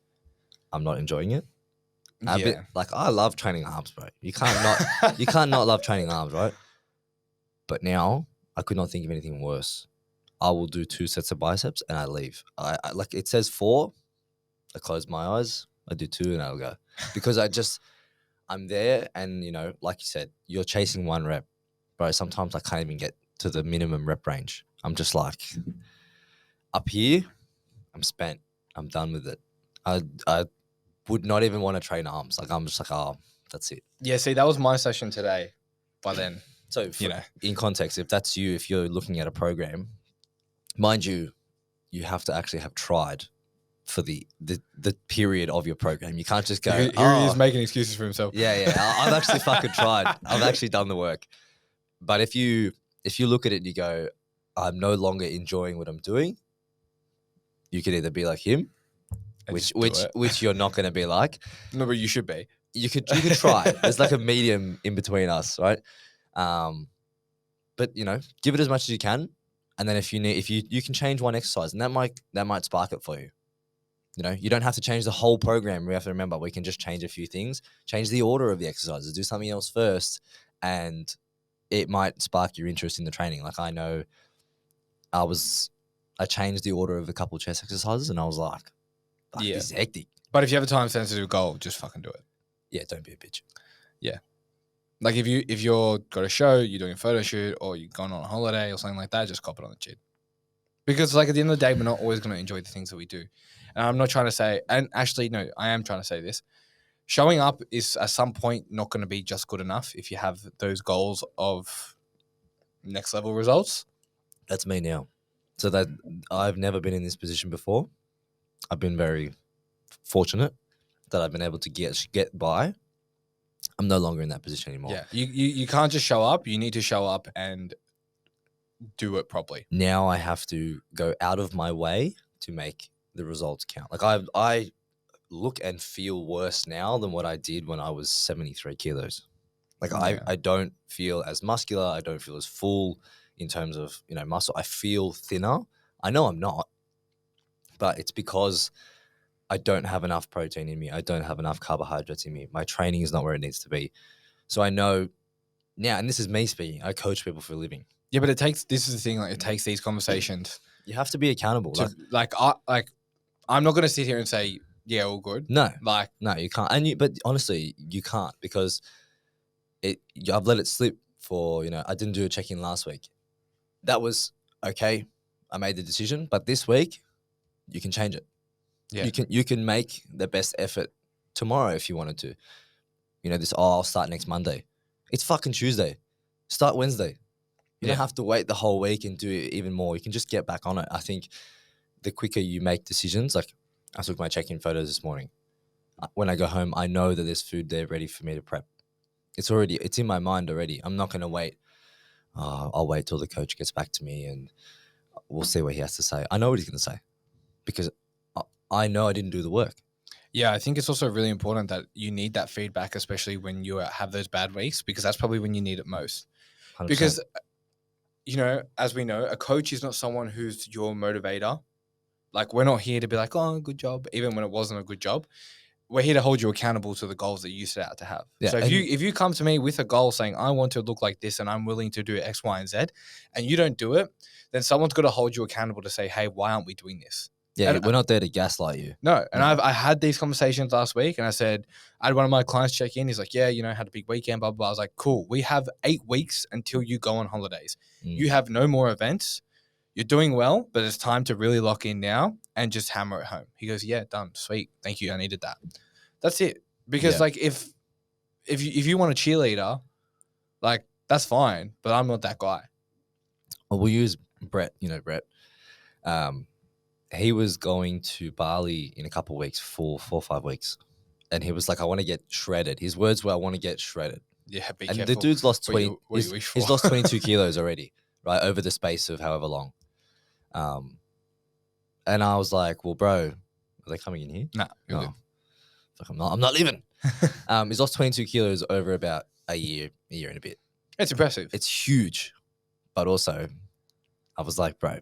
I'm not enjoying it. Like, I love training arms, bro. You can't not love training arms, right? But now I could not think of anything worse. I will do 2 sets of biceps and I leave. I like, it says 4. I close my eyes. I do 2 and I'll go, because I'm there, and you know, like you said, you're chasing 1 rep, bro. Sometimes I can't even get to the minimum rep range. I'm just like, up here, I'm spent. I'm done with it. I would not even want to train arms. Like, I'm just like, oh, that's it. Yeah, see, that was my session today. By then, so in context, if that's you, if you're looking at a program, mind you, you have to actually have tried for the period of your program. You can't just go, Here he is making excuses for himself. Yeah. I've actually fucking tried. I've actually done the work. But if you look at it and you go, I'm no longer enjoying what I'm doing, you could either be like him, which you're not going to be like. No, but you should be. You could try. There's like a medium in between us, right? But you know, give it as much as you can, and then if you can change 1 exercise, and that might spark it for you. You know, you don't have to change the whole program. We have to remember, we can just change a few things, change the order of the exercises, do something else first, and it might spark your interest in the training. Like, I know I changed the order of a couple of chest exercises and I was like, fuck, this is hectic. But if you have a time sensitive goal, just fucking do it. Yeah, don't be a bitch. Yeah. Like if you're got a show, you're doing a photo shoot, or you're going on a holiday or something like that, just cop it on the chin. Because like at the end of the day, we're not always going to enjoy the things that we do. And I'm not trying to say, and actually, no, I am trying to say this. Showing up is at some point not going to be just good enough if you have those goals of next level results. That's me now. So that I've never been in this position before. I've been very fortunate that I've been able to get by. I'm no longer in that position anymore. Yeah, you can't just show up. You need to show up and do it properly. Now I have to go out of my way to make the results count. Like I look and feel worse now than what I did when I was 73 kilos. Like I don't feel as muscular. I don't feel as full in terms of, you know, muscle. I feel thinner. I know I'm not, but it's because I don't have enough protein in me. I don't have enough carbohydrates in me. My training is not where it needs to be. So I know now, and this is me speaking, I coach people for a living. Yeah, but this is the thing, like it takes these conversations. You have to be accountable. I'm not going to sit here and say yeah, all good. No, Like, no, you can't. But honestly, you can't because I've let it slip for, I didn't do a check-in last week. That was okay. I made the decision, but this week you can change it. yeah, You can make the best effort tomorrow if you wanted to. I'll start next Monday. It's fucking Tuesday. Start Wednesday. You don't have to wait the whole week and do even more. You can just get back on it. I think the quicker you make decisions, like I took my check-in photos this morning. When I go home, I know that there's food there ready for me to prep. It's in my mind already. I'm not going to wait. I'll wait till the coach gets back to me and we'll see what he has to say. I know what he's going to say because I know I didn't do the work. Yeah, I think it's also really important that you need that feedback, especially when you have those bad weeks, because that's probably when you need it most. 100%. Because, as we know, a coach is not someone who's your motivator. Like, we're not here to be like, oh, good job, even when it wasn't a good job. We're here to hold you accountable to the goals that you set out to have. Yeah, so if you come to me with a goal saying, I want to look like this and I'm willing to do X, Y, and Z, and you don't do it, then someone's got to hold you accountable to say, hey, why aren't we doing this? Yeah, And we're not there to gaslight you. No. And No. I had these conversations last week and I said, I had one of my clients check in. He's like, yeah, had a big weekend, blah, blah, blah. I was like, cool. We have 8 weeks until you go on holidays. You have no more events. You're doing well, but it's time to really lock in now and just hammer it home. He goes, yeah, done. Sweet. Thank you. I needed that. That's it. Because like if you want a cheerleader, like that's fine, but I'm not that guy. Well, we'll use Brett. Brett. He was going to Bali in a couple of weeks, 4 or 5 weeks. And he was like, I want to get shredded. His words were, I want to get shredded. Yeah, be and careful. the dude's lost 20. What you wish for. He's lost 22 kilos already, right? Over the space of however long. And I was like, well, bro, are they coming in here? Nah, you're good. Fuck, I'm not leaving. He's lost 22 kilos over about a year and a bit. It's impressive. It's huge. But also, I was like, bro,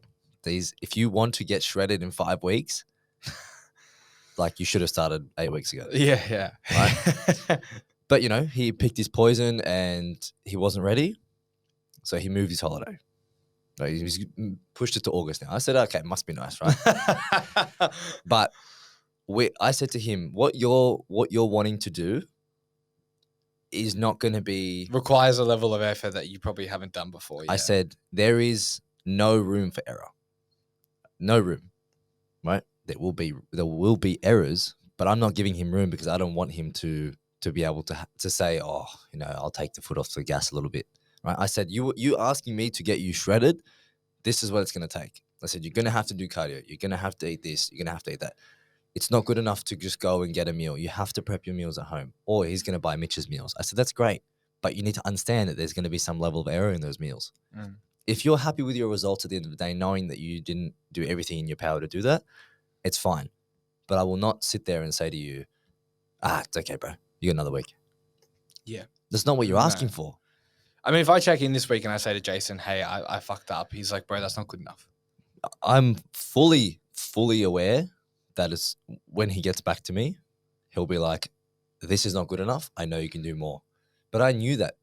if you want to get shredded in 5 weeks, like you should have started 8 weeks ago. Yeah. Right? But, he picked his poison and he wasn't ready. So he moved his holiday. Right? He's pushed it to August now. I said, okay, must be nice, right? But I said to him, what you're wanting to do is not going to be... requires a level of effort that you probably haven't done before. Yeah. I said, there is no room for error. No room, right? There will be errors, but I'm not giving him room because I don't want him to be able to say, oh, I'll take the foot off the gas a little bit, right? I said, you asking me to get you shredded, this is what it's going to take. I said, you're going to have to do cardio. You're going to have to eat this. You're going to have to eat that. It's not good enough to just go and get a meal. You have to prep your meals at home, or he's going to buy Mitch's meals. I said, that's great, but you need to understand that there's going to be some level of error in those meals. If you're happy with your results at the end of the day, knowing that you didn't do everything in your power to do that, it's fine. But I will not sit there and say to you, it's okay, bro. You got another week. Yeah. That's not what you're asking for. I mean, if I check in this week and I say to Jason, hey, I fucked up, he's like, bro, that's not good enough. I'm fully aware that is when he gets back to me, he'll be like, this is not good enough. I know you can do more. But I knew that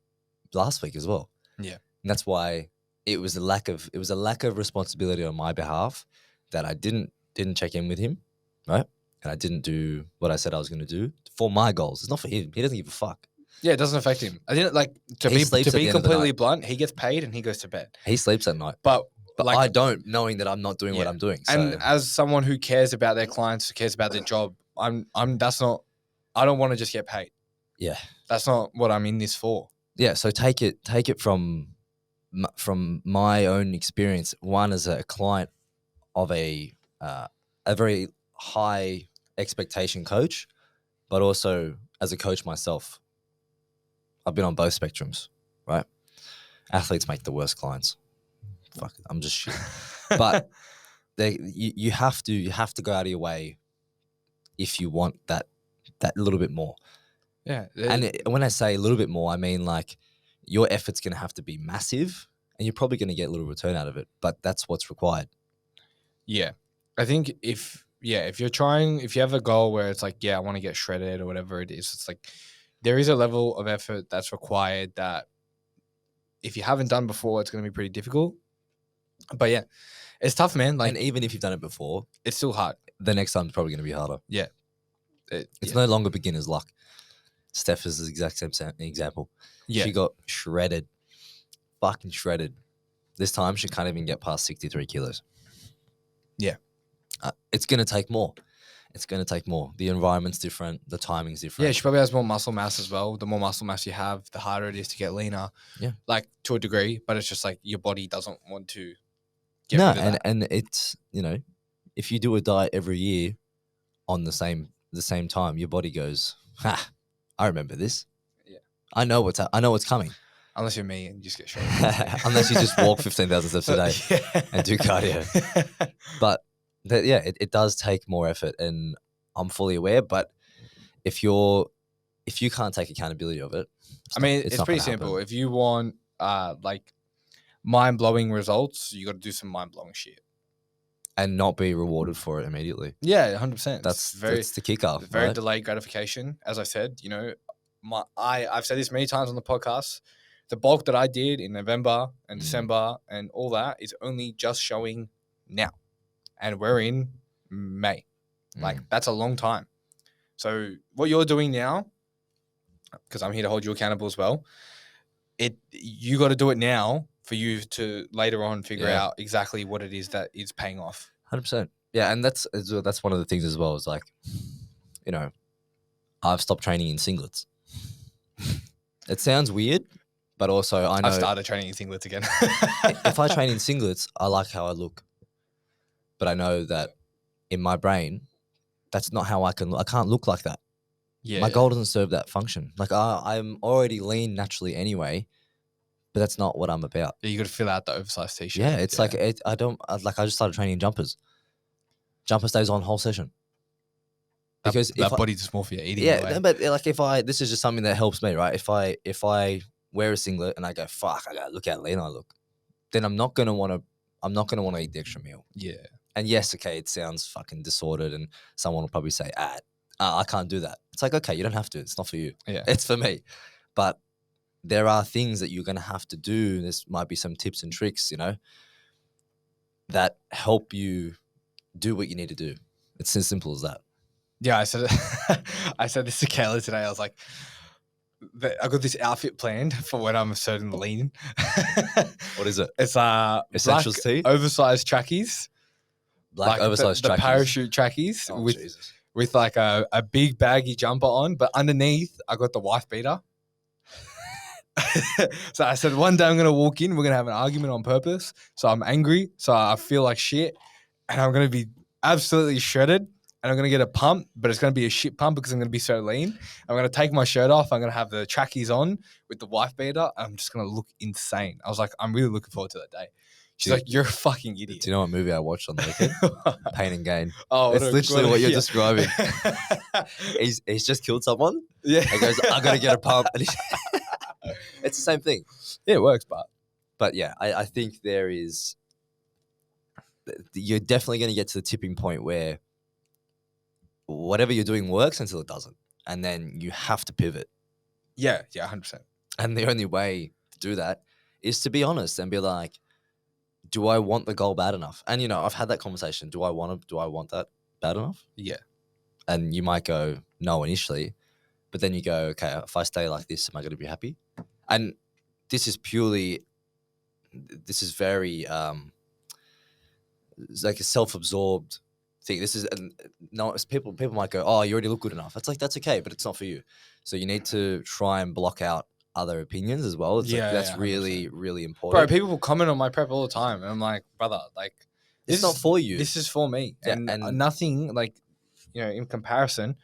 last week as well. Yeah. And that's why it was a lack of responsibility on my behalf that I didn't check in with him, right? And I didn't do what I said I was going to do for my goals. It's not for him. He doesn't give a fuck. Yeah, it doesn't affect him. I didn't to be completely blunt. He gets paid and he goes to bed. He sleeps at night, but like, I don't, knowing that I'm not doing what I'm doing. So. And as someone who cares about their clients, who cares about their job, I don't want to just get paid. Yeah, that's not what I'm in this for. Yeah, so take it from my own experience. One, as a client of a very high expectation coach, but also as a coach myself. I've been on both spectrums, right? Athletes make the worst clients. Fuck, I'm just shit. But you have to go out of your way if you want that little bit more. Yeah. And when I say a little bit more, I mean like your effort's going to have to be massive and you're probably going to get a little return out of it, but that's what's required. Yeah. I think if you have a goal where it's like, I want to get shredded or whatever it is, it's like there is a level of effort that's required that if you haven't done before, it's going to be pretty difficult. But yeah, it's tough, man. Like, and even if you've done it before, it's still hard. The next time it's probably going to be harder. Yeah. It's no longer beginner's luck. Steph is the exact same example. Yeah. She got shredded, fucking shredded. This time she can't even get past 63 kilos. Yeah. It's going to take more. It's going to take more. The environment's different. The timing's different. Yeah, she probably has more muscle mass as well. The more muscle mass you have, the harder it is to get leaner. Yeah. Like to a degree, but it's just like your body doesn't want to get rid of that. And it's, you know, if you do a diet every year on the same time, your body goes, ha, I remember this. Yeah. I know what's coming. Unless you're me and you just get shredded. Unless you just walk 15,000 steps a day and do cardio. But it does take more effort, and I'm fully aware. But if you can't take accountability of it, it's pretty simple. If you want like mind blowing results, you got to do some mind blowing shit and not be rewarded for it immediately. Yeah, 100%. That's the kicker. Very right? delayed gratification. As I said, you know, I've said this many times on the podcast. The bulk that I did in November and December and all that is only just showing now. And we're in May. Like, that's a long time. So what you're doing now, because I'm here to hold you accountable as well, you got to do it now for you to later on figure out exactly what it is that is paying off. 100%. Yeah, and that's one of the things as well. Is like, you know, I've stopped training in singlets. It sounds weird. But also, I know I've started training in singlets again. if I train in singlets, I like how I look. But I know that in my brain, that's not how I can look. I can't look like that. Yeah. My goal doesn't serve that function. Like I'm already lean naturally anyway, but that's not what I'm about. Yeah, you got to fill out the oversized t-shirt. Yeah, it's like I just started training in jumpers. Jumper stays on whole session. Because that body dysmorphia eating yeah, away. but like this is just something that helps me, right? If I wear a singlet and I go, fuck, I gotta look how lean I look, then I'm not gonna want to eat the extra meal. Yeah. And yes, okay, it sounds fucking disordered, and someone will probably say, I can't do that. It's like, okay, you don't have to. It's not for you. Yeah. It's for me. But there are things that you're gonna have to do. This might be some tips and tricks, you know, that help you do what you need to do. It's as simple as that. Yeah, I said this to Kayla today. I was like, I got this outfit planned for when I'm certain lean. What is it? It's Essentials tee? oversized trackies. Black like oversized the trackies. Parachute trackies with like a big baggy jumper on, but underneath I got the wife beater. So I said one day I'm gonna walk in, we're gonna have an argument on purpose. So I'm angry, so I feel like shit, and I'm gonna be absolutely shredded. And I'm going to get a pump, but it's going to be a shit pump because I'm going to be so lean. I'm going to take my shirt off. I'm going to have the trackies on with the wife beater. I'm just going to look insane. I was like, I'm really looking forward to that day. She's like, you're a fucking idiot. Do you know what movie I watched on the weekend? Pain and Gain. Oh, it's literally what you're describing. He's just killed someone. Yeah. He goes, I got to get a pump. And it's the same thing. Yeah, it works, But yeah, I think you're definitely going to get to the tipping point where whatever you're doing works until it doesn't. And then you have to pivot. Yeah, 100%. And the only way to do that is to be honest and be like, do I want the goal bad enough? And, you know, I've had that conversation. Do I want that bad enough? Yeah. And you might go, no, initially. But then you go, okay, if I stay like this, am I going to be happy? And this is very, it's like a self-absorbed thing. This is people might go, oh, you already look good enough. It's like, that's okay, but it's not for you. So you need to try and block out other opinions as well. It's that's really, really important. Bro, people will comment on my prep all the time, and I'm like, brother, like, it's not for you. This is for me, yeah, and nothing like, you know, in comparison,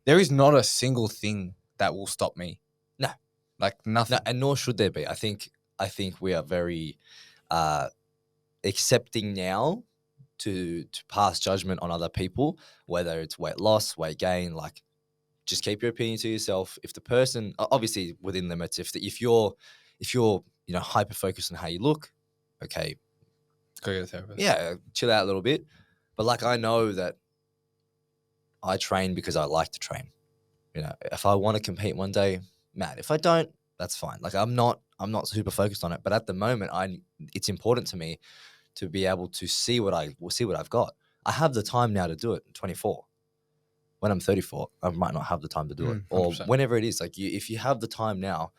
there is not a single thing that will stop me. No, like nothing, and nor should there be. I think we are very accepting now to pass judgment on other people, whether it's weight loss, weight gain. Like, just keep your opinion to yourself. If the person, obviously within limits, if you're you know, hyper focused on how you look, okay, go get a therapist. Yeah, chill out a little bit. But like, I know that I train because I like to train. You know, if I want to compete one day, man. If I don't, that's fine. Like, I'm not super focused on it. But at the moment, it's important to me to be able to see what I've got. I have the time now to do it. 24. when I'm 34, I might not have the time to do it, or 100%. whenever it is. Like if you have the time now,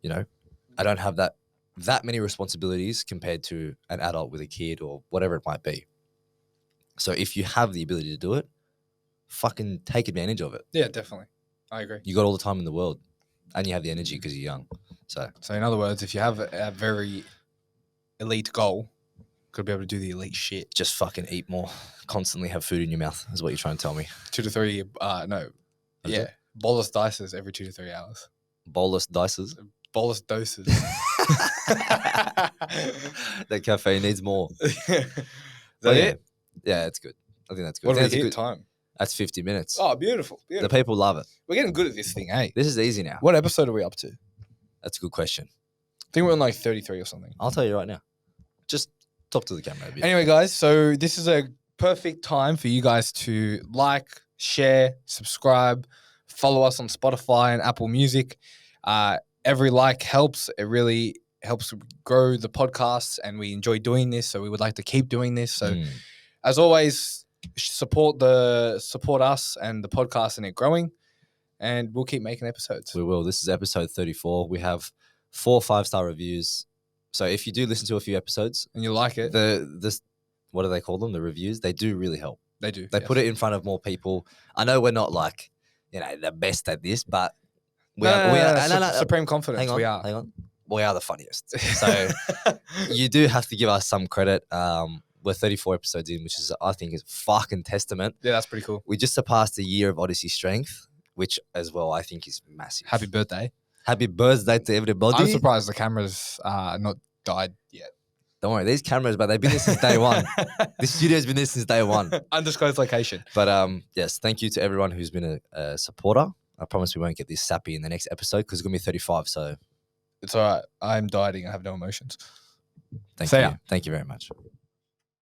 you know, I don't have that many responsibilities compared to an adult with a kid or whatever it might be. So if you have the ability to do it, fucking take advantage of it. Yeah, definitely. I agree. You got all the time in the world, and you have the energy because you're young. So in other words, if you have a very elite goal, could be able to do the elite shit. just fucking eat more, constantly have food in your mouth is what you're trying to tell me. 2 to 3, no. Is Yeah. it? Bolus dices every 2 to 3 hours. Bolus dices. Bolus doses. That caffeine needs more. Is that But it? Yeah, it's good. I think that's good. What I do think we that's hit a time? That's 50 minutes. Oh, beautiful. The Beautiful. people love it. We're getting good at this thing, eh? This is easy now. What episode are we up to? I That's a good question. think we're on like 33 or something. I'll tell you right now. Just talk to the camera a bit. Anyway, guys, so this is a perfect time for you guys to like, share, subscribe, follow us on Spotify and Apple Music. Every like helps. It really helps grow the podcast, and we enjoy doing this, so we would like to keep doing this. So as always, support us and the podcast and it growing, and we'll keep making episodes. We will. This is episode 34. We have 4 5-star reviews. So if you do listen to a few episodes And you like it. this what do they call them? The reviews, they do really help. They do. They put it in front of more people. I know we're not like, the best at this, but Supreme confidence. hang on, we are. hang on. We are the funniest. So you do have to give us some credit. We're 34 episodes in, which is, I think, is fucking testament. Yeah, that's pretty cool. We just surpassed a year of Odyssey Strength, which as well I think is massive. Happy birthday. Happy birthday to everybody. I'm surprised the camera's not died yet. Don't worry, these cameras, but they've been there since day one. This studio's been there since day one. Undisclosed location. But yes, thank you to everyone who's been a supporter. I promise we won't get this sappy in the next episode because it's going to be 35. So It's all right. I'm dieting. I have no emotions. thank See you. ya. Thank you very much.